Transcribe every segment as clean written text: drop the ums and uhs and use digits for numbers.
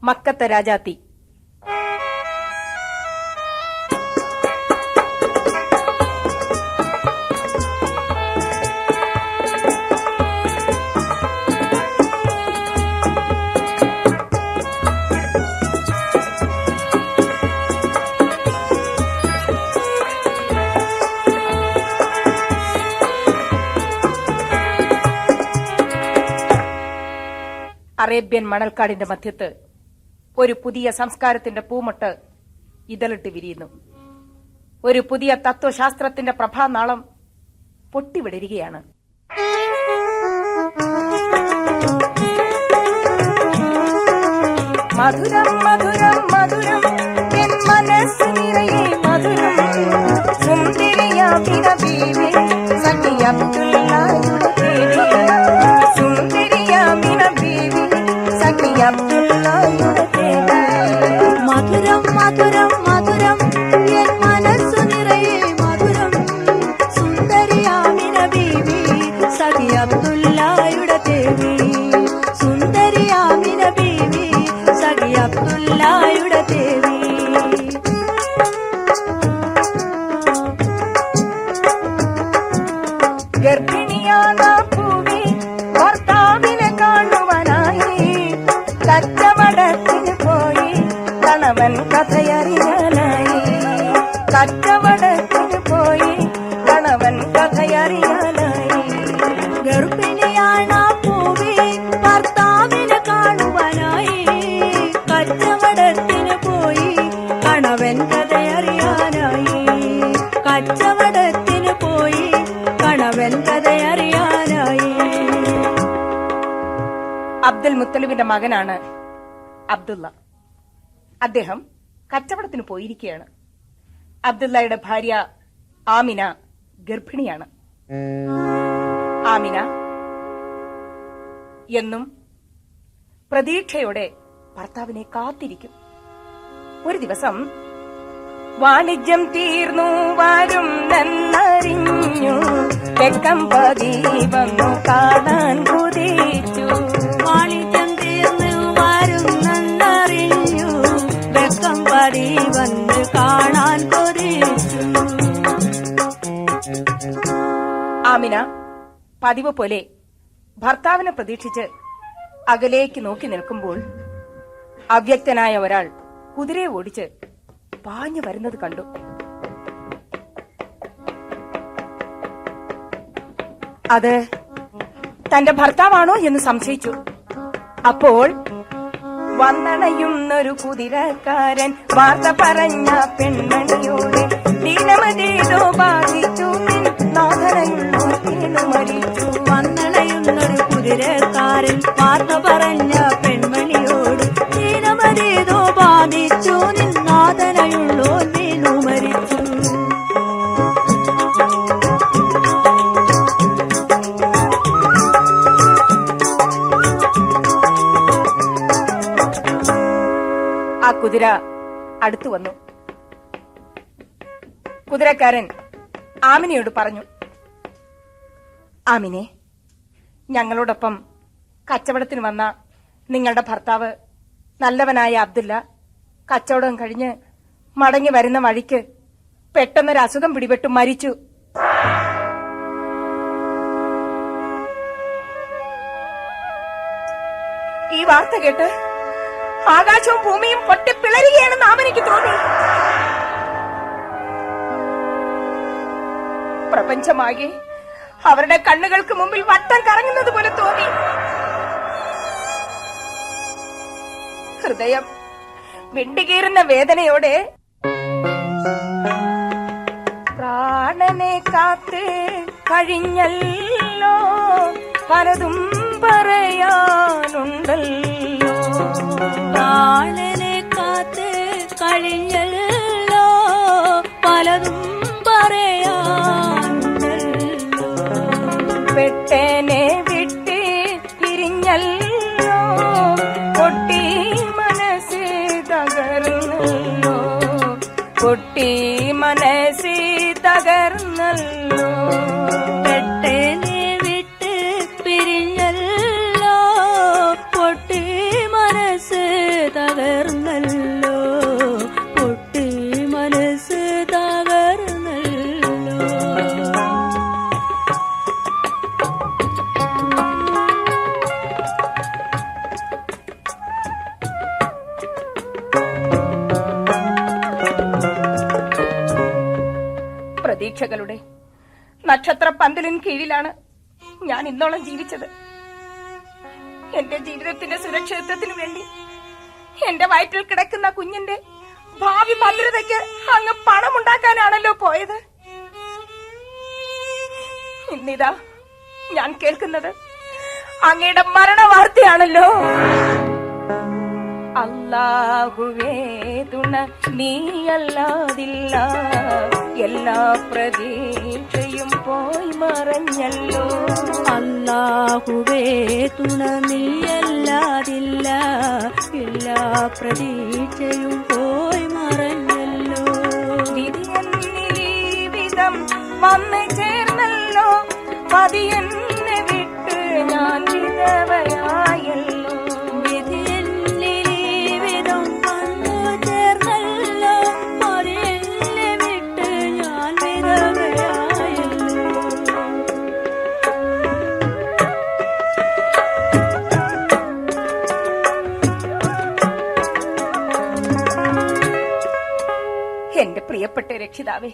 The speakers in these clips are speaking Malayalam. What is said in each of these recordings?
മക്കത്ത രാജാത്തി. അറേബ്യൻ മണൽക്കാടിന്റെ മധ്യത്ത് ഒരു പുതിയ സംസ്കാരത്തിന്റെ പൂമൊട്ട് ഇതളിട്ട് വിരിയുന്നു. ഒരു പുതിയ തത്വശാസ്ത്രത്തിന്റെ പ്രഭാനാളം പൊട്ടിവിടരുകയാണ്. മധുരം മധുരം മധുരം എൻ മനസ്സ് നിറയെ മധുരം, സുന്ദരിയാമിന ബീവി സഖി അബ്ദുല്ലായുടെ ദേവി, സുന്ദരിയാമിന ബീവി സഖി അബ്ദുല്ലായുടെ ദേവി. മധുരം മധുരം മധുരം എൻ മനസ്സു നിറയെ മധുരം, സുന്ദരിയാമിന ബീവി സഖി അബ്ദുല്ലായുടെ ദേവി, സുന്ദരിയാമിന ബീവി സഖി അബ്ദുല്ലായുടെ ദേവി. ഗർഭിണിയാണ് ഭൂമി ഭർത്താവിനെ കാണുവാനായി, കച്ചവടത്തിന് പോയി കണവൻ കഥയറിയാനായി, കച്ചവടത്തിന് പോയി കണവൻ കഥയറിയാനായി. ഗർഭിണിയാണ് ഭൂമി ഭർത്താവിനെ കാണുവാനായി, കച്ചവടത്തിന് പോയി കണവൻ കഥയറിയാനായി, കച്ചവടത്തിന് പോയി കണവൻ കഥയറിയാനായി. അബ്ദുൽ മുത്തലിബിന്റെ മകനാണ് അബ്ദുള്ള. അദ്ദേഹം കച്ചവടത്തിന് പോയിരിക്കുകയാണ്. അബ്ദുള്ളയുടെ ഭാര്യ ആമിന ഗർഭിണിയാണ്. ആമിന എന്നും പ്രതീക്ഷയോടെ ഭർത്താവിനെ കാത്തിരിക്കും. ഒരു ദിവസം വാണിജ്യം തീർന്നു വരും എന്നറിഞ്ഞു, തെക്കം പതി വന്നു കാണാൻ കുതിച്ചു. വാണിജ്യം തീർന്നു വരുന്നെന്നറിഞ്ഞു, തെക്കം പതി വന്ന് കാണാൻ കൊതിച്ചു. ആമിന പതിവ് പോലെ ഭർത്താവിനെ പ്രതീക്ഷിച്ച് അകലേക്ക് നോക്കി നിൽക്കുമ്പോൾ അവ്യക്തനായ ഒരാൾ കുതിരയെ ഓടിച്ച് പാഞ്ഞു വരുന്നത് കണ്ടു. അത് തന്റെ ഭർത്താവാണോ എന്ന് സംശയിച്ചു. അപ്പോൾ വന്നണയുന്നൊരു കുതിരക്കാരൻ വാർത്ത പറഞ്ഞ പെൺമണിയോട്, ദീനമതേതോ ബാധിച്ചു നാഥനയുള്ളൂ വീണു മരിച്ചു. വന്നണയുന്നൊരു കുതിരക്കാരൻ വാർത്ത പറഞ്ഞ പെൺമണിയോട്, ദീനമതേതോ ബാധിച്ചു നിന്നാഥനയുള്ളൂ വീണു മരിച്ചു. ആ കുതിര അടുത്തു വന്നു. കുതിരക്കാരൻ ആമിനയോട് പറഞ്ഞു, ആമിനെ, ഞങ്ങളോടൊപ്പം കച്ചവടത്തിന് വന്ന നിങ്ങളുടെ ഭർത്താവ് നല്ലവനായ അബ്ദുല്ല കച്ചവടം കഴിഞ്ഞ് മടങ്ങി വരുന്ന വഴിക്ക് പെട്ടെന്നൊരു അസുഖം പിടിപെട്ടു മരിച്ചു. ഈ വാർത്ത കേട്ട് ആകാശവും ഭൂമിയും പൊട്ടിപ്പിളരുകയാണെന്ന് ആമനിക്ക് തോന്നി. പ്രപഞ്ചമാകെ അവരുടെ കണ്ണുകൾക്ക് മുമ്പിൽ വട്ടം കറങ്ങുന്നത് പോലെ തോന്നി. ഹൃദയം വിണ്ടുകീറുന്ന വേദനയോടെ പ്രാണനെ കാത്ത് കഴിഞ്ഞല്ലോ, പലതും പറയാനുണ്ടല്ലോ. പ്രാണനെ കാത്ത് കഴിഞ്ഞല്ലോ, പലതും പറയാനുണ്ടല്ലോ. പെട്ടനെ വിട്ട് തിരിഞ്ഞല്ലോ, പൊട്ടി മനസ്സ് തകർന്നല്ലോ, പൊട്ടി മനസ്സ് തകർന്നല്ലോ. പെട്ടനെ വിട്ട് പിരിഞ്ഞല്ലോ, പൊട്ടി മനസ്സ് തകർന്നല്ലോ. പ്രതീക്ഷകളുടെ നക്ഷത്ര പന്തലിൻ കീഴിലാണ് ഞാൻ ഇന്നോളം ജീവിച്ചത്. എന്റെ ജീവിതത്തിന്റെ സുരക്ഷിതത്വത്തിനു വേണ്ടി എന്റെ വയറ്റിൽ കിടക്കുന്ന കുഞ്ഞിന്റെ ഭാവി ഭദ്രതയ്ക്ക് അങ്ങ് പണമുണ്ടാക്കാനാണല്ലോ പോയത്. ഇന്നിതാ ഞാൻ കേൾക്കുന്നത് അങ്ങയുടെ മരണവാർത്തയാണല്ലോ. അല്ലാഹുവേ തുണ നീയല്ലാതില്ല, എല്ലാ പ്രതീക്ഷയും പോയി മറഞ്ഞല്ലോ. അല്ലാഹുവേ തുണ നീയല്ലാതില്ല, എല്ലാ പ്രതീക്ഷയും പോയി മറഞ്ഞല്ലോ. വിധിയെന്നിലീ വിധം വന്നു ചേർന്നല്ലോ, മതിയെന്നെ വിട്ട് ഞാൻ വിധവയായല്ലോ. വിധിയെന്നിലീ വിധം വന്നു ചേർന്നല്ലോ, മതിയെന്നെ വിട്ട് ഞാൻ വിധവയായല്ലോ. എന്റെ പ്രിയപ്പെട്ട രക്ഷിതാവേ,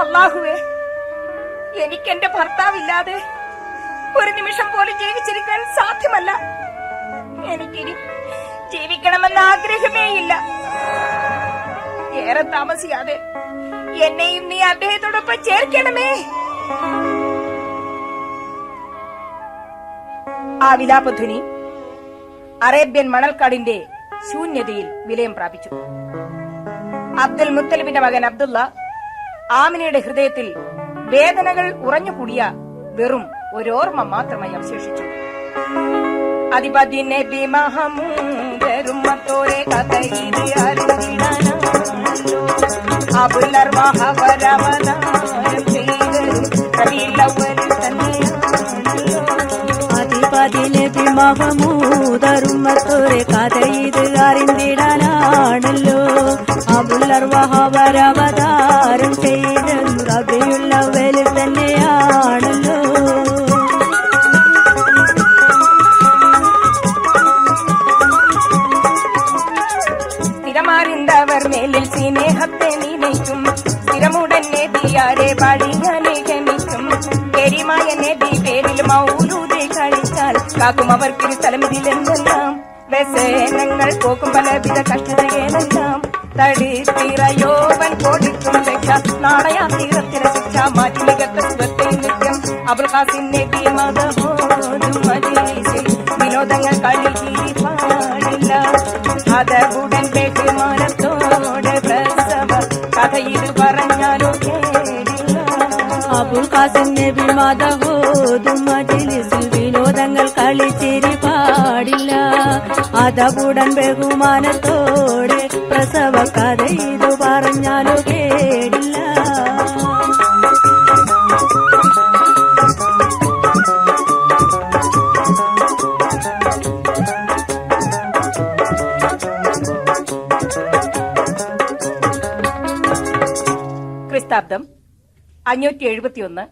അല്ലാഹുവേ, എനിക്കെന്റെ ഭർത്താവില്ലാതെ ഒരു നിമിഷം പോലും ജീവിച്ചിരിക്കാൻ സാധ്യമല്ല. എനിക്കിനി ജീവിക്കണമെന്ന ആഗ്രഹമേയില്ല. ഏറെ താമസിയാതെ എന്നെയും നീ അദ്ദേഹത്തോടൊപ്പം ചേർക്കണമേ. ആ വിലാപധ്വനി അറേബ്യൻ മണൽക്കാടിന്റെ ശൂന്യതയിൽ വിലയം പ്രാപിച്ചു. അബ്ദുൽ മുത്തലിബിന്റെ മകൻ അബ്ദുള്ള ആമിനയുടെ ഹൃദയത്തിൽ വേദനകൾ ഉറഞ്ഞുകൂടിയ വെറും ഒരോർമ്മ മാത്രമായി അവശേഷിച്ചു. അതിപതിനെ ബിമഹമൂദരുമത്തോരെ കഥയിത് അറിഞ്ഞിടാനാണല്ലോ, അബുലർവഹവരവതാരം ചെയ്തരും റബീഉൽ തന്നെയാണല്ലോ. അതിപതിനെ ബിമഹമൂദരുമത്തോരെ കഥയിത് അറിഞ്ഞിടാനാണല്ലോ, അബുലർവഹവരവതാരം ചെയ്തരും റബീഉൽ തന്നെയാണല്ലോ. സ്ഥിരമാറിന്തവർ മേലിൽ സ്നേഹത്തെ നിനയ്ക്കും, സ്ഥിരമുടൻ നബിയാരെ വഴിയാനെ ഗമിക്കും. പെരിമായ നബി പേരിൽ മൗലൂദ് കഴിച്ചാൽ കാക്കും അവർക്ക് സ്ഥലമിതിലെന്തെല്ലാം. വ്യസനങ്ങൾ പോക്കും പലവിധ കഷ്ടതകളെല്ലാം. തടിത്തിറയോവൻ കൊടുക്കും രക്ഷ, നാളെയാ തീരത്തിലെ ശിക്ഷ മാറ്റി മികത്ത സുഖത്തെ നിത്യം. അബുൽ ഖാസിം നബി മദഹോദും മജീസിൽ വിനോദങ്ങൾ കളിച്ചിരി പാടില്ല. അതകുടൻ ബഹുമാനത്തോടെ പ്രസവ കഥ ഇത് പറഞ്ഞാലോ കേടില്ല. അബുൽ ഖാസിം നബി മദഹോദും മജ്ലിസിൽ വിനോദങ്ങൾ കളിച്ചിരി പാടില്ല. അതകുടൻ ബഹുമാനത്തോടെ പ്രസവ കഥ ഇത് പറഞ്ഞാലോ കേടില്ല. ക്രിസ്താബ്ദം 571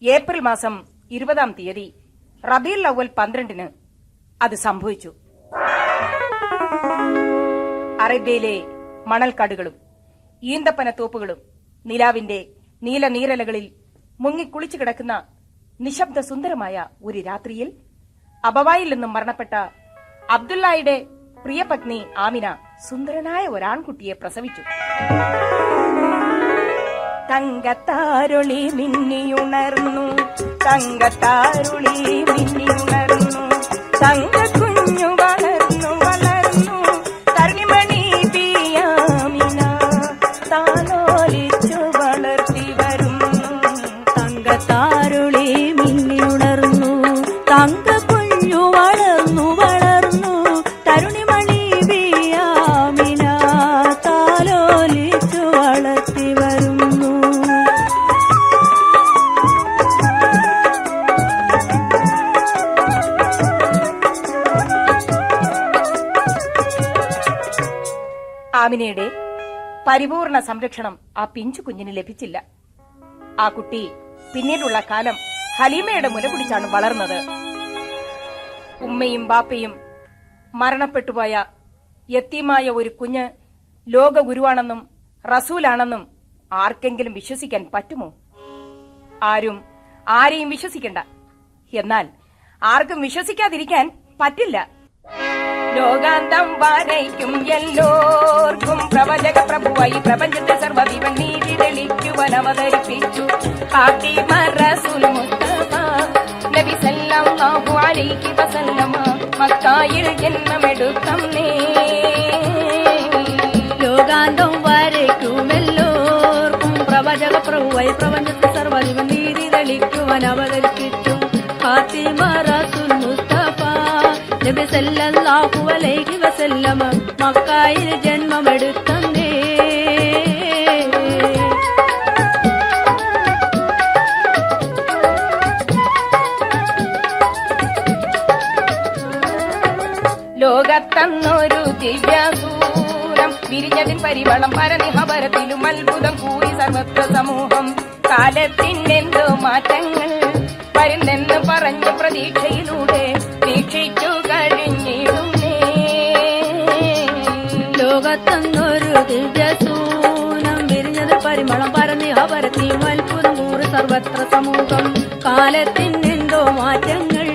ഏപ്രിൽ മാസം 20-ാം തീയതി റബീഉൽ അവ്വൽ 12-ന് അത് സംഭവിച്ചു. അറേബ്യയിലെ മണൽക്കാടുകളും ഈന്തപ്പനത്തോപ്പുകളും നിലാവിന്റെ നീലനീരലകളിൽ മുങ്ങിക്കുളിച്ചു കിടക്കുന്ന നിശബ്ദ സുന്ദരമായ ഒരു രാത്രിയിൽ അബവായിൽ നിന്നും മരണപ്പെട്ട അബ്ദുള്ളയുടെ പ്രിയപത്നി ആമിന സുന്ദരനായ ഒരാൺകുട്ടിയെ പ്രസവിച്ചു. തങ്കത്താരുളി മിന്നിയുണർന്നു, തങ്കത്താരുളി മിന്നിയുണർന്നു, തങ്കക്കുഞ്ഞു വളർന്നു വളർന്നു, തരുണിമണി പിയാമിന താലോലിച്ചു വളർത്തി വരുന്നു. തങ്കത്താരുളി മിന്നിയുണർന്നു, തങ്കക്കുഞ്ഞു വളർന്നു വളർന്നു, തരുണിമണി പിയാമിന താലോലിച്ചു വളർത്തി വരുന്നു. ആമിനയുടെ പരിപൂർണ സംരക്ഷണം ആ പിഞ്ചു കുഞ്ഞിന് ലഭിച്ചില്ല. ആ കുട്ടി പിന്നീടുള്ള കാലം ഹലീമയുടെ മുല കുടിച്ചാണ് വളർന്നത്. ഉമ്മയും ബാപ്പയും മരണപ്പെട്ടുപോയ യത്തീമായ ഒരു കുഞ്ഞ് ലോകഗുരുവാണെന്നും റസൂലാണെന്നും ആർക്കെങ്കിലും വിശ്വസിക്കാൻ പറ്റുമോ? ആരെയും വിശ്വസിക്കണ്ട. എന്നാൽ ആർക്കും വിശ്വസിക്കാതിരിക്കാൻ പറ്റില്ല. ലോകാന്തം വരയ്ക്കും എല്ലോർക്കും പ്രവചക പ്രഭുവായി പ്രപഞ്ചത്തെ സർവ്വവിവൻ നീതി തെളിക്കുവാൻ അവതരിപ്പിച്ചു ഫാത്തിമ റസൂൽ മുസ്തഫ നബി സല്ലല്ലാഹു അലൈഹി വസല്ലമ മക്കായിൽ ജന്മമെടുത്തന്നേ. ലോകാന്തം വരയ്ക്കുമെല്ലോർക്കും പ്രവചക പ്രഭുവായി പ്രപഞ്ചത്തെ സർവ്വവിവൻ നീതി തെളിക്കുവാൻ അവതരിപ്പിച്ചു ഫാത്തിമ റസൂൽ മുസ്തഫ നബി സല്ലല്ലാഹു അലൈഹി വസല്ലമ മക്കായിൽ ജന്മമെടുത്തന്നേ. ലോകത്തന്നൊരു ദിവ്യസൂരം വിരിഞ്ഞതിൻ പരിവളം പരനിഹപരത്തിലും അത്ഭുതം കൂടി സർവത്ര സമൂഹം. കാലത്തിനെന്തോ മാറ്റങ്ങൾ വരുന്നെന്ന് പറഞ്ഞ പ്രതീക്ഷയിലൂടെ വീക്ഷിച്ചു കഴിഞ്ഞിടുന്നേ. ലോകത്തൊന്നൊരു ദിവ്യസൂനം വിരിഞ്ഞത് പരിമളം പരനിഹപരത്തിലും അത്ഭുതം കൂടി സർവത്ര സമൂഹം. കാലത്തിനെന്തോ മാറ്റങ്ങൾ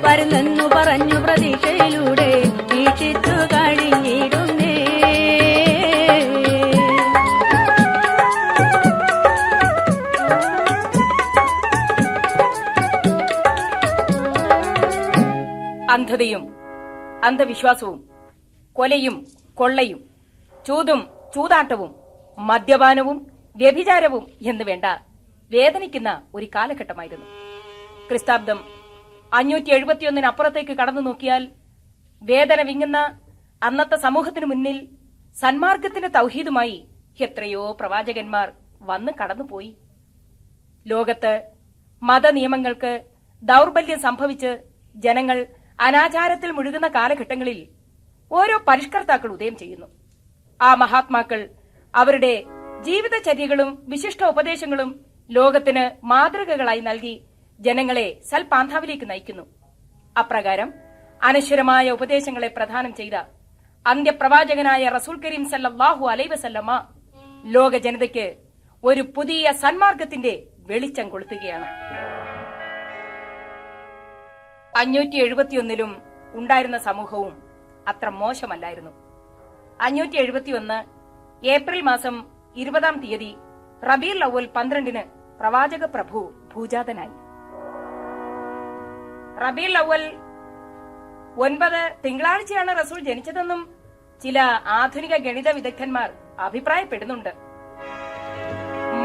വരുന്നെന്നു പറഞ്ഞു പ്രതീക്ഷയിലൂടെ വീക്ഷിച്ചു കഴിഞ്ഞിടുന്നേ. അന്ധതയും അന്ധവിശ്വാസവും കൊലയും കൊള്ളയും ചൂതും ചൂതാട്ടവും മദ്യപാനവും വ്യഭിചാരവും എന്ന് വേണ്ട വേദനിക്കുന്ന ഒരു കാലഘട്ടമായിരുന്നു. ക്രിസ്താബ്ദം 571 അപ്പുറത്തേക്ക് കടന്നു നോക്കിയാൽ വേദന വിങ്ങുന്ന അന്നത്തെ സമൂഹത്തിനു മുന്നിൽ സന്മാർഗത്തിന്റെ തൗഹീദുമായി എത്രയോ പ്രവാചകന്മാർ വന്ന് കടന്നുപോയി. ലോകത്ത് മതനിയമങ്ങൾക്ക് ദൗർബല്യം സംഭവിച്ച് ജനങ്ങൾ അനാചാരത്തിൽ മുഴുകുന്ന കാലഘട്ടങ്ങളിൽ ഓരോ പരിഷ്കർത്താക്കൾ ഉദയം ചെയ്യുന്നു. ആ മഹാത്മാക്കൾ അവരുടെ ജീവിതചര്യകളും വിശിഷ്ട ഉപദേശങ്ങളും ലോകത്തിന് മാതൃകകളായി നൽകി ജനങ്ങളെ സൽപാന്താവിലേക്ക് നയിക്കുന്നു. അപ്രകാരം അനശ്വരമായ ഉപദേശങ്ങളെ പ്രദാനം ചെയ്ത അന്ത്യപ്രവാചകനായ റസൂൽ കരീം സല്ലല്ലാഹു അലൈഹി വസല്ലമ ലോക ജനതയ്ക്ക് ഒരു പുതിയ സന്മാർഗത്തിന്റെ വെളിച്ചം കൊളുത്തുകയാണ്. 571 ഉണ്ടായിരുന്ന സമൂഹവും അത്ര മോശമല്ലായിരുന്നു. 571 ഏപ്രിൽ മാസം 20-ാം തീയതി റബീഉൽ അവ്വൽ 12-ന് പ്രവാചക പ്രഭു ഭൂജാതനായി. റബീഉൽ അവ്വൽ 9 തിങ്കളാഴ്ചയാണ് റസൂൽ ജനിച്ചതെന്നും ചില ആധുനിക ഗണിത വിദഗ്ധന്മാർ അഭിപ്രായപ്പെടുന്നുണ്ട്.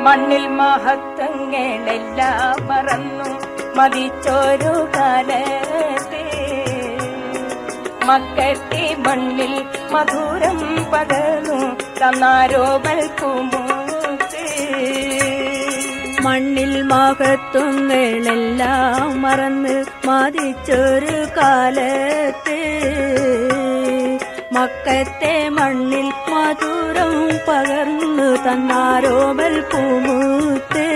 മണ്ണിൽ മഹത്വങ്ങളെല്ലാം മറന്നു മതിച്ചൊരു കാലത്തെ മക്കത്തെ മണ്ണിൽ മധുരം പകർന്നു തന്നാരോപൽ പൂമൂത്ത്. മണ്ണിൽ മഹത്വങ്ങളെല്ലാം മറന്ന് മതിച്ചൊരു കാലത്ത് മക്കത്തെ മണ്ണിൽ മധുരം പകർന്നു തന്നാരോപൽ പൂമൂത്ത്.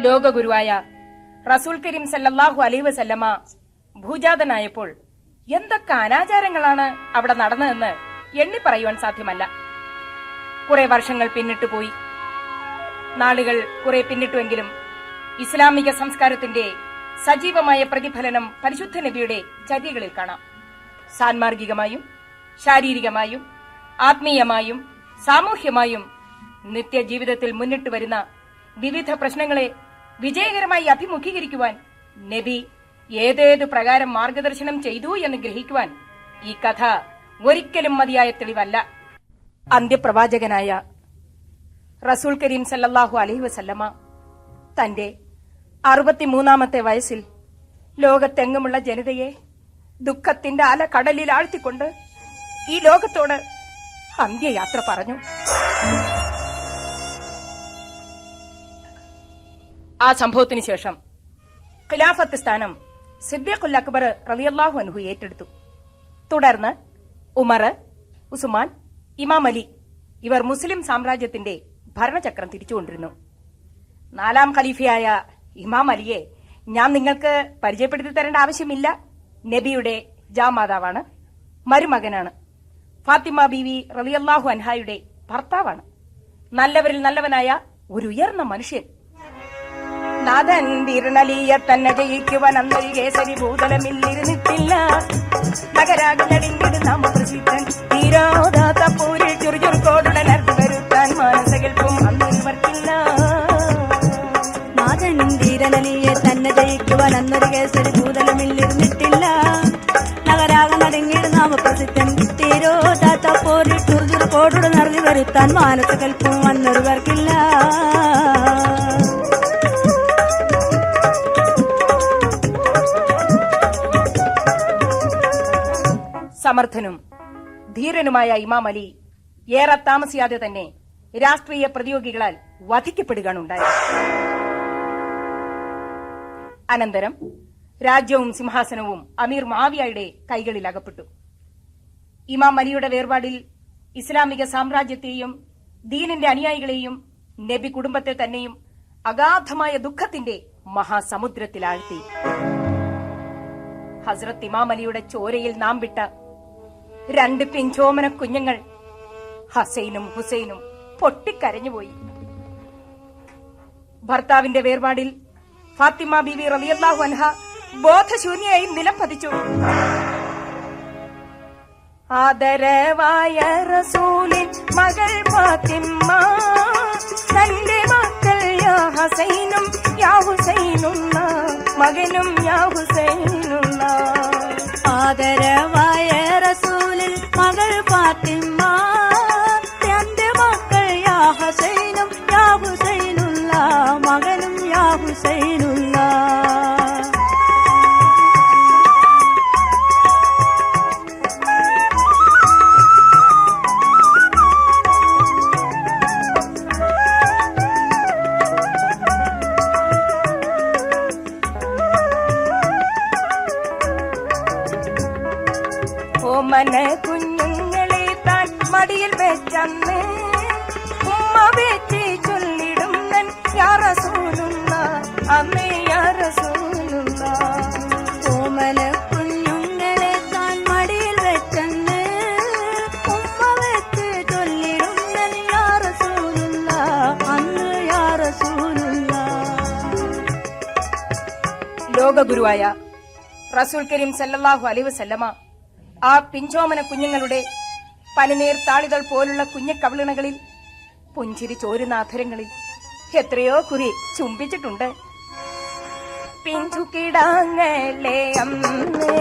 ലോകഗുരുവായ റസൂൽ കരീം സല്ലല്ലാഹു അലൈഹി വസല്ലമ ഭൂജാതനായപ്പോൾ എന്തൊക്കെ അനാചാരങ്ങളാണ് അവിടെ നടന്നതെന്ന് എണ്ണി പറയുവാൻ സാധ്യമല്ല. കുറെ വർഷങ്ങൾ പിന്നിട്ടു പോയി. നാളുകൾ കുറെ പിന്നിട്ടുവെങ്കിലും ഇസ്ലാമിക സംസ്കാരത്തിന്റെ സജീവമായ പ്രതിഫലനം പരിശുദ്ധ നബിയുടെ ചര്യകളിൽ കാണാം. സാൻമാർഗികമായും ശാരീരികമായും ആത്മീയമായും സാമൂഹ്യമായും നിത്യജീവിതത്തിൽ മുന്നിട്ട് വരുന്ന വിവിധ പ്രശ്നങ്ങളെ വിജയകരമായി അഭിമുഖീകരിക്കുവാൻ നബി ഏതേതു പ്രകാരം മാർഗദർശനം ചെയ്തു എന്ന് ഗ്രഹിക്കുവാൻ ഈ കഥ ഒരിക്കലും മതിയായ തെളിവല്ല. അന്ത്യപ്രവാചകനായ റസൂൽ കരീം സല്ലല്ലാഹു അലൈഹി വസല്ലമ തന്റെ 63-ാമത്തെ വയസ്സിൽ ലോകത്തെങ്ങുമുള്ള ജനതയെ ദുഃഖത്തിന്റെ അലകടലിൽ ആഴ്ത്തിക്കൊണ്ട് ഈ ലോകത്തോട് അന്ത്യയാത്ര പറഞ്ഞു. ആ സംഭവത്തിന് ശേഷം ഖിലാഫത്ത് സ്ഥാനം സിദ്ദീഖുൽ അക്ബർ റളിയല്ലാഹു അൻഹു ഏറ്റെടുത്തു. തുടർന്ന് ഉമർ, ഉസ്മാൻ, ഇമാം അലി ഇവർ മുസ്ലിം സാമ്രാജ്യത്തിന്റെ ഭരണചക്രം തിരിച്ചുകൊണ്ടിരുന്നു. 4ാം ഖലീഫയായ ഇമാം അലിയെ ഞാൻ നിങ്ങൾക്ക് പരിചയപ്പെടുത്തി തരേണ്ട ആവശ്യമില്ല. നബിയുടെ ജാമാതാവാണ്, മരുമകനാണ്. ഫാത്തിമ ബീവി റളിയല്ലാഹു അൻഹായുടെ ഭർത്താവാണ്. നല്ലവരിൽ നല്ലവനായ ഒരു ഉയർന്ന മനുഷ്യൻ. നാഥൻ തിരുനലിയെ തന്നെ ജയിക്കുവാൻ അന്നൊരു കേസരി ഭൂതലമില്ലിരുന്നിട്ടില്ല. നഗരാകടിങ്ങിട് നാമപ്രസിദ്ധൻ തീരാതാത്ത പൂരിൽ ചുറുചുറുക്കോടുടനർത്തി വരുത്താൻ മാനസകൽപ്പും അന്നൊരുവർക്കില്ല. നാഥൻ ധീരനലിയെ തന്നെ ജയിക്കുവാൻ അന്നൊരു കേസരി ഭൂതലമില്ലിരുന്നിട്ടില്ല. നഗരാക നടുങ്ങിട് നാമപ്രസിദ്ധൻ തീരോതാത്ത പോരിൽ ചുറുചുറുക്കോടുടനർത്തി വരുത്താൻ മാനസകൽപ്പും അന്നൊരുവർക്കില്ല. സമർത്ഥനും ധീരനുമായ ഇമാം അലി ഏറെ താമസിയാതെ തന്നെ രാഷ്ട്രീയ പ്രതിയോഗികളാൽ വധിക്കപ്പെടുകയാണുണ്ടായത്. അനന്തരം രാജ്യവും സിംഹാസനവും അമീർ മുആവിയയുടെ കൈകളിൽ അകപ്പെട്ടു. ഇമാം അലിയുടെ വേർപാടിൽ ഇസ്ലാമിക സാമ്രാജ്യത്തെയും ദീനിന്റെ അനുയായികളെയും നബി കുടുംബത്തെ തന്നെയും അഗാധമായ ദുഃഖത്തിന്റെ മഹാസമുദ്രത്തിലാഴ്ത്തി. ഹസ്രത്ത് ഇമാം അലിയുടെ ചോരയിൽ നാം വിട്ട 2 പിഞ്ചോമന കുഞ്ഞുങ്ങൾ ഹസൈനും ഹുസൈനും പൊട്ടിക്കരഞ്ഞുപോയി. ഭർത്താവിന്റെ വേർപാടിൽ ഫാത്തിമ ബീവി റളിയല്ലാഹു അൻഹ ബോധശൂന്യയായി നിലം പതിച്ചു. ആദരവായ റസൂലിൻ മകൾ ഫാത്തിമ, തന്റെ മക്കൾ യാ ഹസൈനും യാ ഹുസൈനുള്ള, മകനും യാ ഹുസൈനുള്ള. ആദരവായ റസൂലിൻ മകൾ ഫാത്തിമ, തന്റെ മക്കൾ യാ ഹസൈനും യാ ഹുസൈനുള്ള, മകനും യാ ഹുസൈനുള്ള. ഓമന കുഞ്ഞുങ്ങളെ താൻ മടിയിൽ വെച്ചന്ന് ഉമ്മ വെച്ച് ചൊല്ലിടുന്നൻ യാ റസൂലുള്ള, അമ്മേ യാ റസൂലുള്ള. ഓമന കുഞ്ഞുങ്ങളെ താൻ മടിയിൽ വെച്ചന്ന് ഉമ്മ വെച്ച് ചൊല്ലിടുന്നൻ യാ റസൂലുള്ള, അന്ന് യാ റസൂലുള്ള. ലോകഗുരുവായ റസൂൽ കരീം സല്ലല്ലാഹു അലൈഹി വസല്ലമ ആ പിഞ്ചോമന കുഞ്ഞുങ്ങളുടെ പനിനീർ താളികൾ പോലുള്ള കുഞ്ഞക്കവിളിണകളിൽ, പുഞ്ചിരി ചോരുന്ന അധരങ്ങളിൽ എത്രയോ കുറി ചുംബിച്ചിട്ടുണ്ട്. പിഞ്ചുകിടാങ്ങളെ അമ്മേ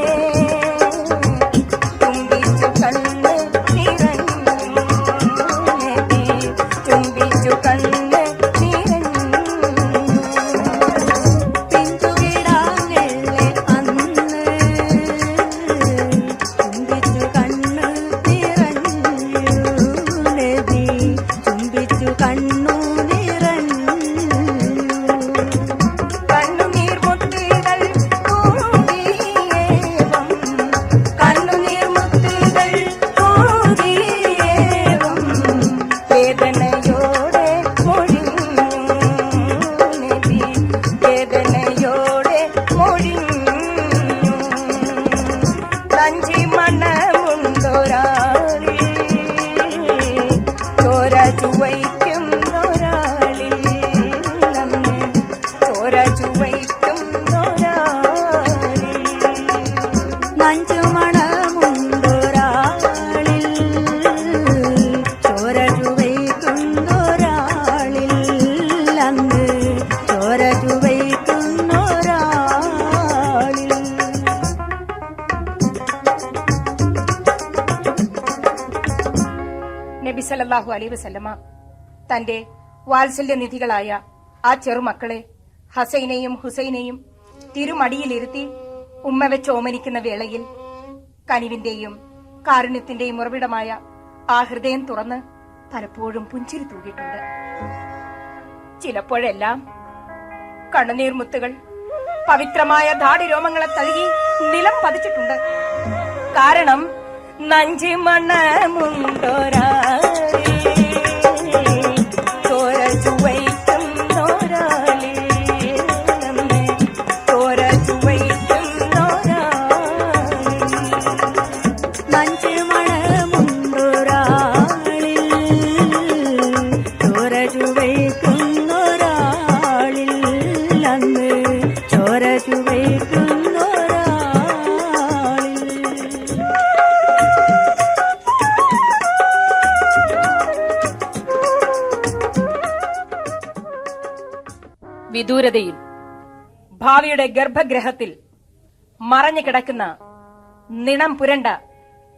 ചുംബിച്ചു കണ്ണ് നിറഞ്ഞു, ചുംബിച്ചു കണ്ണ് നബി സല്ലല്ലാഹു അലൈഹി വസല്ലമ തന്റെ വാത്സല്യനിധികളായ ആ ചെറുമക്കളെ ഹസൈനെയും ഹുസൈനെയും തിരുമടിയിലിരുത്തി ഉമ്മ വെച്ച് ഓമനിക്കുന്ന വേളയിൽ കനിവിന്റെയും കാരുണ്യത്തിന്റെയും ഉറവിടമായ ആ ഹൃദയം തുറന്ന് പലപ്പോഴും പുഞ്ചിരി തൂകിയിട്ടുണ്ട്. ചിലപ്പോഴെല്ലാം കണ്ണുനീർമുത്തുകൾ പവിത്രമായ ധാടിരോമങ്ങളെ തഴുകി നിലം പതിച്ചിട്ടുണ്ട്. കാരണം നഞ്ചി മണമുണ്ടോരാ വിദൂരതയിൽ ഭാവിയുടെ ഗർഭഗ്രഹത്തിൽ മറഞ്ഞു കിടക്കുന്ന നിണം പുരണ്ട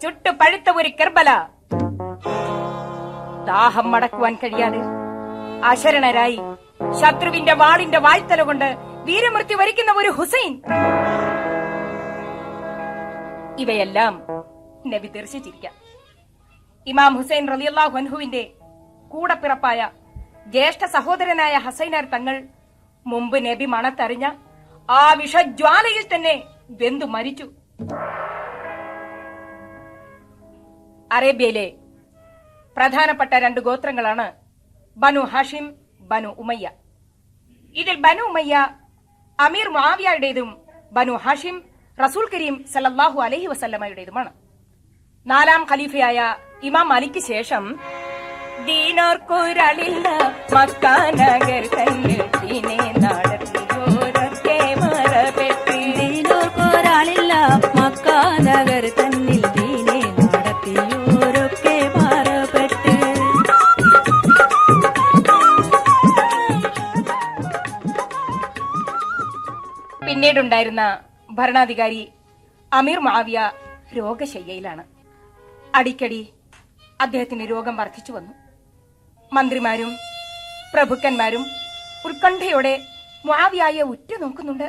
ചുട്ടു പഴുത്ത ഒരു കർബല, ദാഹം മടക്കുവാൻ കഴിയാതെ അശരണരായി ശത്രുവിന്റെ വാളിന്റെ വായ്ത്തല കൊണ്ട് വീരമൃത്യു വരിക്കുന്ന ഒരു ഹുസൈൻ, ഇവയെല്ലാം നബി ദർശിച്ചിരിക്കാം. ഇമാം ഹുസൈൻ റളിയല്ലാഹു അൻഹുവിന്റെ കൂടപ്പിറപ്പായ ജ്യേഷ്ഠ സഹോദരനായ ഹസൈനാർ തങ്ങൾ മുമ്പ് നബി മണത്തറിഞ്ഞ ആ വിഷജ്വാലയിൽ തന്നെ വെന്തു മരിച്ചു. അറേബ്യയിലെ പ്രധാനപ്പെട്ട 2 ഗോത്രങ്ങളാണ് ബനു ഹാഷിം, ബനു ഉമയ്യ. ഇതിൽ ബനു ഉമയ്യ അമീർ മുആവിയയുടേതും ബനു ഹാഷിം റസൂൽ കരീം സല്ലല്ലാഹു അലൈഹി വസല്ലമയുടേതുമാണ്. 4ാം ഖലീഫയായ ഇമാം അലിക്ക് ശേഷം ദീനോർക്കൊരളില്ല മക്ക നഗർ തന്നിൽ ദീനെ നടത്തിയോരൊക്കെ മറപെട്ട്, ദീനോർക്കൊരാളില്ല മക്ക നഗർ തന്നിൽ ദീനെ നടത്തിയോരൊക്കെ മറപെട്ട്. പിന്നീടുണ്ടായിരുന്ന ഭരണാധികാരി അമീർ മുആവിയ രോഗശയ്യയിലാണ്. അടിക്കടി അദ്ദേഹത്തിന് രോഗം വർദ്ധിച്ചു വന്നു. മന്ത്രിമാരും പ്രഭുക്കന്മാരും ഉത്കണ്ഠയോടെ മുആവിയയെ ഉറ്റുനോക്കുന്നുണ്ട്.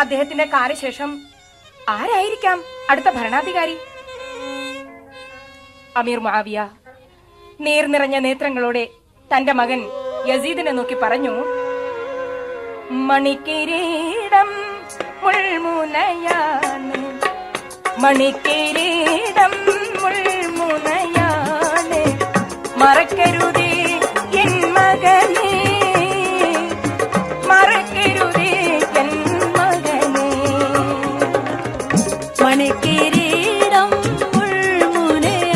അദ്ദേഹത്തിന്റെ കാലശേഷം ആരായിരിക്കാം അടുത്ത ഭരണാധികാരി? അമീർ മുആവിയ നീർ നിറഞ്ഞ നേത്രങ്ങളോടെ തന്റെ മകൻ യസീദിനെ നോക്കി പറഞ്ഞു, മണിക്കിരീടം മുൾമുനയാണ്, മണിക്കിരീടം മുൾമുനയാണ്, മറക്കരുതേ എൻ മകനേ, മറക്കരുതേ എൻ മകനേ. മണിക്കിരീടം മുൾമുനയാണ്,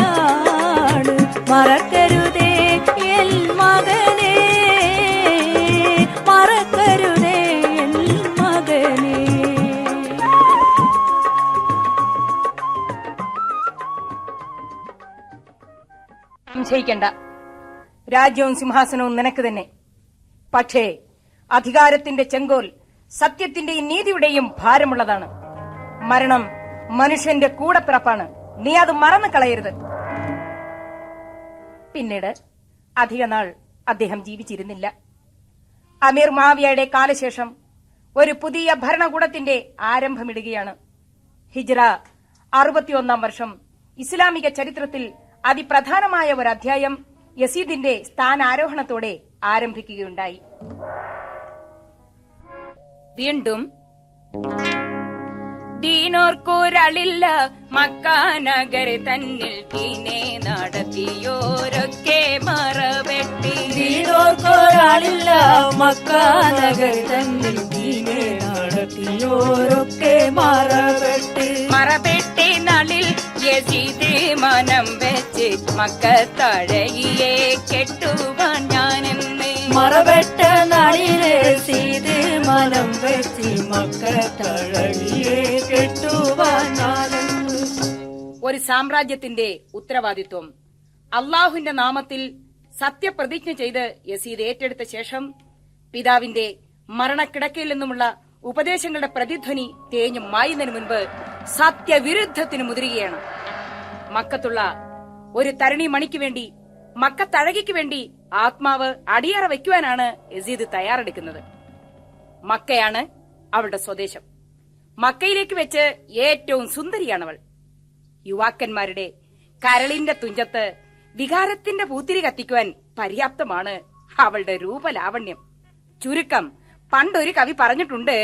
മറക്കരുതേ എൻ മകനേ, മറക്കരുതേ എൻ മകനേ. സംശയിക്കണ്ട, രാജ്യവും സിംഹാസനവും നിനക്ക് തന്നെ. പക്ഷേ അധികാരത്തിന്റെ ചെങ്കോൽ സത്യത്തിന്റെയും നീതിയുടെയും ഭാരമുള്ളതാണ്. മരണം മനുഷ്യന്റെ കൂടപ്പിറപ്പാണ്, നീ അത് മറന്നു കളയരുത്. പിന്നീട് അധികനാൾ അദ്ദേഹം ജീവിച്ചിരുന്നില്ല. അമീർ മുആവിയയുടെ കാലശേഷം ഒരു പുതിയ ഭരണകൂടത്തിന്റെ ആരംഭമിടുകയാണ്. ഹിജ്റ 61 വർഷം ഇസ്ലാമിക ചരിത്രത്തിൽ അതിപ്രധാനമായ ഒരു അധ്യായം യസീദിന്റെ സ്ഥാനാരോഹണത്തോടെ ആരംഭിക്കുകയുണ്ടായി. വീണ്ടും ദീനോർക്കൊരളില്ല മക്ക നഗർ തന്നിൽ ദീനെ നടത്തിയോരൊക്കെ മറപെട്ടി, ദീനോർക്കൊരാളില്ല മക്ക നഗർ തന്നിൽ ദീനെ നടത്തിയോരൊക്കെ മറപെട്ട്. മറപെട്ടി നാളിൽ യസീദ് മനം വെച്ച് മക്കത്തഴകിയെ കെട്ടുവാൻ ഞാനെന്ന്, മറപെട്ട നാളിലെ സീത് മനം വെച്ച് മക്കത്തഴകിയെ കെട്ടുവാൻ ഞാനെന്ന്. ഒരു സാമ്രാജ്യത്തിന്റെ ഉത്തരവാദിത്വം അള്ളാഹുവിന്റെ നാമത്തിൽ സത്യപ്രതിജ്ഞ ചെയ്ത് യസീദ് ഏറ്റെടുത്ത ശേഷം പിതാവിന്റെ മരണക്കിടക്കയിൽ നിന്നുമുള്ള ഉപദേശങ്ങളുടെ പ്രതിധ്വനി തേഞ്ഞു മായുന്നതിന് മുൻപ് സത്യവിരുദ്ധത്തിന് മുതിരുകയാണ്. മക്കത്തുള്ള ഒരു തരണി മണിക്ക് വേണ്ടി, മക്കത്തഴകിക്ക് വേണ്ടി ആത്മാവ് അടിയറ വയ്ക്കുവാനാണ് യസീദ് തയ്യാറെടുക്കുന്നത്. മക്കയാണ് അവളുടെ സ്വദേശം. മക്കയിലേക്ക് വെച്ച് ഏറ്റവും സുന്ദരിയാണവൾ. യുവാക്കന്മാരുടെ കരളിന്റെ തുഞ്ചത്ത് വികാരത്തിന്റെ പൂത്തിരി കത്തിക്കുവാൻ പര്യാപ്തമാണ് അവളുടെ രൂപലാവണ്യം. ചുരുക്കം, പണ്ടൊരു കവി പറഞ്ഞിട്ടുണ്ട്,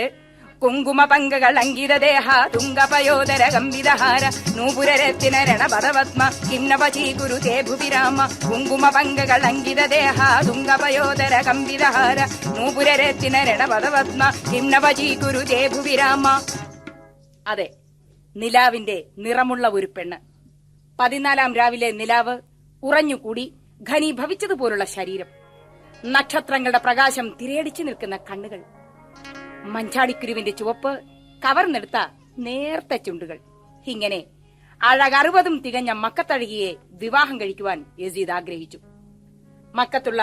കുങ്കുമ പങ്കകൾ അങ്കിതദേഹ തുംഗപയോദര ഗംഭിതഹാര നൂപുരരത്തിന രണപദപത്മ കിന്നപചീ കുരു തേ ഭുവിരാമ. കുങ്കുമ പങ്കകൾ അങ്കിതദേഹ തുംഗപയോദര ഗംഭിതഹാര നൂപുരരത്തിന രണപദപത്മ കിന്നപചീ കുരു തേ ഭുവിരാമ. അതെ, നിലാവിന്റെ നിറമുള്ള ഒരു പെണ്ണ്. 14ാം രാവിലെ നിലാവ് ഉറഞ്ഞുകൂടി ഘനീഭവിച്ചതുപോലുള്ള ശരീരം, നക്ഷത്രങ്ങളുടെ പ്രകാശം തിരയടിച്ചു നിൽക്കുന്ന കണ്ണുകൾ, മഞ്ചാടിക്കുരുവിന്റെ ചുവപ്പ് കവർന്നെടുത്ത നേർത്ത ചുണ്ടുകൾ. ഇങ്ങനെ അഴകറുപതും തികഞ്ഞ മക്കത്തഴകിയെ വിവാഹം കഴിക്കുവാൻ യസീദ് ആഗ്രഹിച്ചു. മക്കത്തുള്ള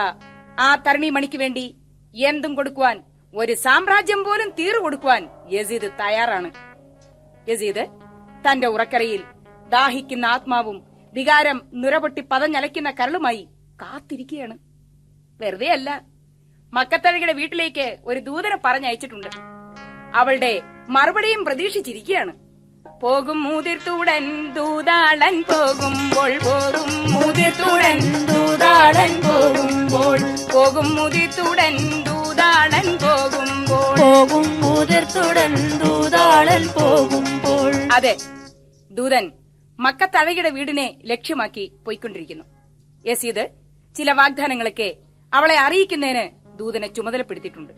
ആ തരണി മണിക്ക് വേണ്ടി എന്തും കൊടുക്കുവാൻ, ഒരു സാമ്രാജ്യം പോലും തീറു കൊടുക്കുവാൻ യസീദ് തയ്യാറാണ്. യസീദ് തന്റെ ഉറക്കറയിൽ ദാഹിക്കുന്ന ആത്മാവും വികാരം നുരപൊട്ടി പതഞ്ഞലയ്ക്കുന്ന കരളുമായി കാത്തിരിക്കുകയാണ്. വെറുതെ അല്ല, മക്കത്തഴകിയുടെ വീട്ടിലേക്ക് ഒരു ദൂതനെ പറഞ്ഞയച്ചിട്ടുണ്ട്. അവളുടെ മറുപടിയും പ്രതീക്ഷിച്ചിരിക്കുകയാണ്. പോകും മുതിർത്തുടൻ ദൂതാളൻ പോകുമ്പോൾ, പോകും മുതിർത്തുടൻ ദൂതാളൻ പോകുമ്പോൾ, പോകും മുതിർത്തുടൻ ദൂതാളൻ പോകുമ്പോൾ, പോകും മുതിർത്തുടൻ ദൂതാളൻ പോകുമ്പോൾ. അതെ, ദൂതൻ മക്കത്തഴകിയുടെ വീടിനെ ലക്ഷ്യമാക്കി പോയിക്കൊണ്ടിരിക്കുന്നു. യസീദ് ചില വാഗ്ദാനങ്ങളൊക്കെ അവളെ അറിയിക്കുന്നതിന് ദൂതനെ ചുമതലപ്പെടുത്തിയിട്ടുണ്ട്.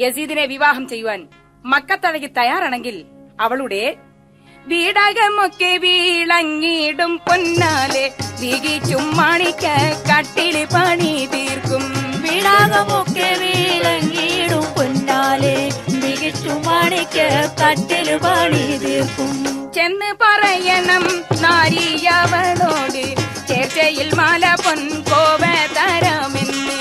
യസീദിനെ വിവാഹം ചെയ്യുവാൻ മക്കത്തഴകി തയ്യാറാണെങ്കിൽ അവളുടെ വീടകമൊക്കെ വീളങ്ങിടും പൊന്നാലെ വീകിച്ചും മാണിക്ക കട്ടില് പണി തീർക്കും. വീടാകമൊക്കെ വീളങ്ങിടും പൊന്നാലെ വീകിച്ചും മാണിക്ക കട്ടില് പണി തീർക്കും. ചെന്ന് പറയണം നാരിയവളോട് ചേർച്ചയിൽ മാല പൊൻകോവ തരാമെന്ന്.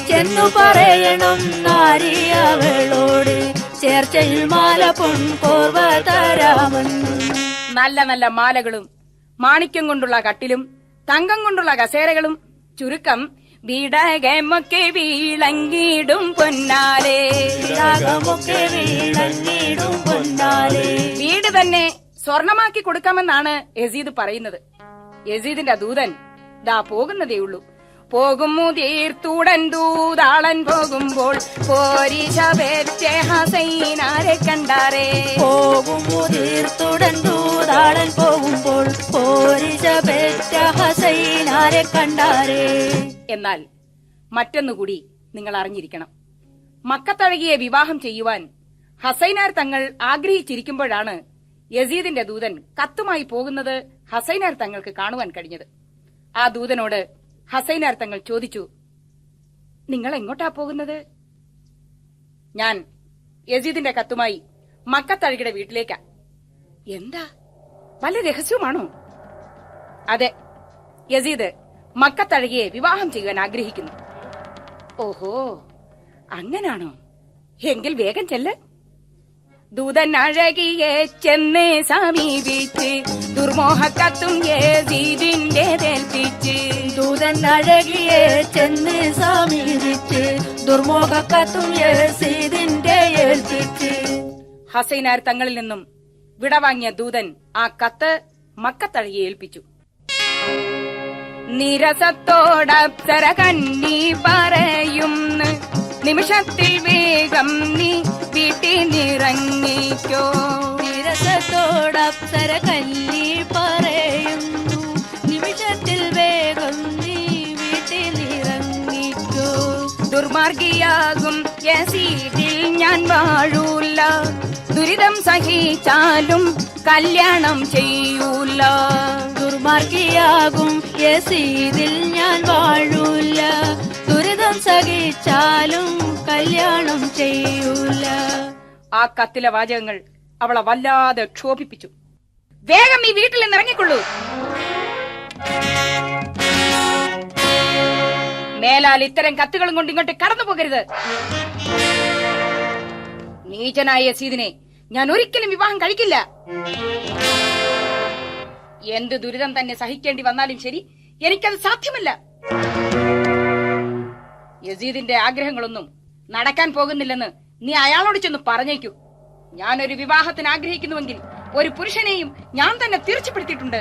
ചെന്നു പറയണം നാരിയവളോട് ചേർച്ചയിൽ മാല പൊൻകോവ തരാമെന്ന്. നല്ല നല്ല മാലകളും മാണിക്യം കൊണ്ടുള്ള കട്ടിലും തങ്കം കൊണ്ടുള്ള കസേരകളും, ചുരുക്കം വീടകമൊക്കെ വീളങ്ങിടും പൊന്നാലെ. വീടകമൊക്കെ വീളങ്ങിടും പൊന്നാലെ. വീട് തന്നെ സ്വർണമാക്കി കൊടുക്കാമെന്നാണ് യസീദ് പറയുന്നത്. യസീദിന്റെ ദൂതൻ ദാ പോകുന്നതേയുള്ളൂ. പോകും മുതിർത്തുടൻ ദൂതാളൻ പോകുമ്പോൾ പോരിശ പെറ്റ ഹസൈനാരെ കണ്ടാരേ. പോകും മുതിർത്തുടൻ ദൂതാളൻ പോകുമ്പോൾ പോരിശ പെറ്റ ഹസൈനാരെ കണ്ടാരേ. എന്നാൽ മറ്റൊന്നുകൂടി നിങ്ങൾ അറിഞ്ഞിരിക്കണം. മക്കത്തഴകിയെ വിവാഹം ചെയ്യുവാൻ ഹസൈനാർ തങ്ങൾ ആഗ്രഹിച്ചിരിക്കുമ്പോഴാണ് യസീദിന്റെ ദൂതൻ കത്തുമായി പോകുന്നത് ഹസൈനാർ തങ്ങൾക്ക് കാണുവാൻ കഴിഞ്ഞത്. ആ ദൂതനോട് ഹസൈനാർ തങ്ങൾ ചോദിച്ചു, നിങ്ങൾ എങ്ങോട്ടാ പോകുന്നത്? ഞാൻ യസീദിന്റെ കത്തുമായി മക്കത്തഴകിയുടെ വീട്ടിലേക്കാ. എന്താ, വല്ല രഹസ്യമാണോ? അതെ, യസീദ് മക്കത്തഴകിയെ വിവാഹം ചെയ്യുവാൻ ആഗ്രഹിക്കുന്നു. ഓഹോ, അങ്ങനാണോ? എങ്കിൽ വേഗം ചെല്ല്. ദൂതൻ അഴകിയെ ചെന്ന് സമീപിച്ച് ദുർമോഹക്കത്തും യസീദിന്റേതേൽപ്പിച്ച്. ദൂതൻ അഴകിയെ ചെന്ന് സമീപിച്ച് ദുർമോഹക്കത്തും യസീദിന്റെ ഏൽപ്പിച്ച്. ഹസൈനാർ തങ്ങളിൽ നിന്നും വിടവാങ്ങിയ ദൂതൻ ആ കത്ത് മക്കത്തഴകിയെ ഏൽപ്പിച്ചു. നിരസത്തോടപ്സര കന്നി പറയുന്നു, നിമിഷത്തിൽ വേഗം നീ വീട്ടിലിറങ്ങിക്കോ. നിരസത്തോടപ്സര കന്നി പറയുന്നു, നിമിഷത്തിൽ വേഗം നീ വീട്ടിലിറങ്ങിക്കോ. ദുർമാർഗിയാകും യസീദിൽ ഞാൻ വാഴൂല, ദുരിതം സഹിച്ചാലും കല്യാണം ചെയ്യൂല. ദുർമാർഗിയാകും യസീദിൽ ഞാൻ വാഴൂല, ദുരിതം സഹിച്ചാലും കല്യാണം ചെയ്യൂല. ആ കത്തിലെ വാചകങ്ങൾ അവളെ വല്ലാതെ ക്ഷോഭിപ്പിച്ചു. വേഗം ഈ വീട്ടിൽ നിന്ന് ഇറങ്ങിക്കൊള്ളൂ. മേലാൽ ഇത്തരം കത്തുകളും കൊണ്ട് ഇങ്ങോട്ട് കടന്നു പോകരുത്. നീചനായ യസീദിനെ ഞാൻ ഒരിക്കലും വിവാഹം കഴിക്കില്ല. എന്ത് ദുരിതം തന്നെ സഹിക്കേണ്ടി വന്നാലും ശരി, എനിക്കത് സാധ്യമല്ല. യസീദിന്റെ ആഗ്രഹങ്ങളൊന്നും നടക്കാൻ പോകുന്നില്ലെന്ന് നീ അയാളോട് ചെന്ന് പറഞ്ഞേക്കൂ. ഞാനൊരു വിവാഹത്തിന് ആഗ്രഹിക്കുന്നുവെങ്കിൽ ഒരു പുരുഷനെയും ഞാൻ തന്നെ തീർച്ചപ്പെടുത്തിയിട്ടുണ്ട്.